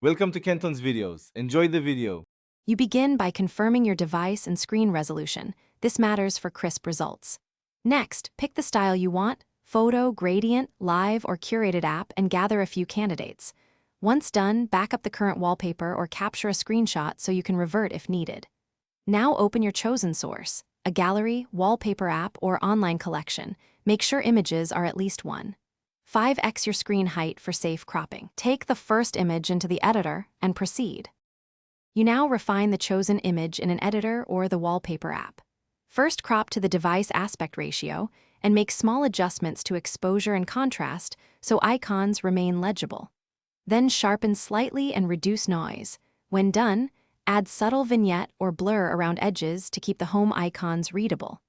Welcome to Kenton's videos. Enjoy the video. You begin by confirming your device and screen resolution. This matters for crisp results. Next, pick the style you want: photo, gradient, live, or curated app, and gather a few candidates. Once done, back up the current wallpaper or capture a screenshot so you can revert if needed. Now open your chosen source, a gallery, wallpaper app, or online collection. Make sure images are at least one. 5x your screen height for safe cropping. Take the first image into the editor and proceed. You now refine the chosen image in an editor or the wallpaper app. First, crop to the device aspect ratio and make small adjustments to exposure and contrast so icons remain legible. Then sharpen slightly and reduce noise. When done, add subtle vignette or blur around edges to keep the home icons readable.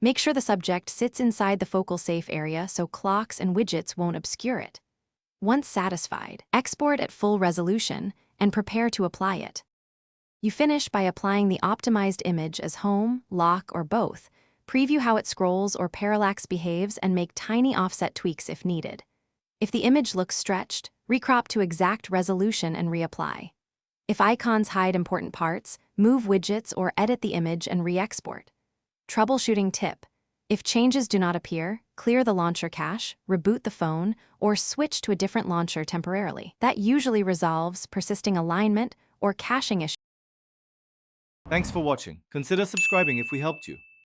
Make sure the subject sits inside the focal safe area so clocks and widgets won't obscure it. Once satisfied, export at full resolution and prepare to apply it. You finish by applying the optimized image as home, lock, or both. Preview how it scrolls or parallax behaves and make tiny offset tweaks if needed. If the image looks stretched, recrop to exact resolution and reapply. If icons hide important parts, move widgets or edit the image and re-export. Troubleshooting tip: if changes do not appear, clear the launcher cache, reboot the phone, or switch to a different launcher temporarily. That usually resolves persisting alignment or caching issues. Thanks for watching. Consider subscribing if we helped you.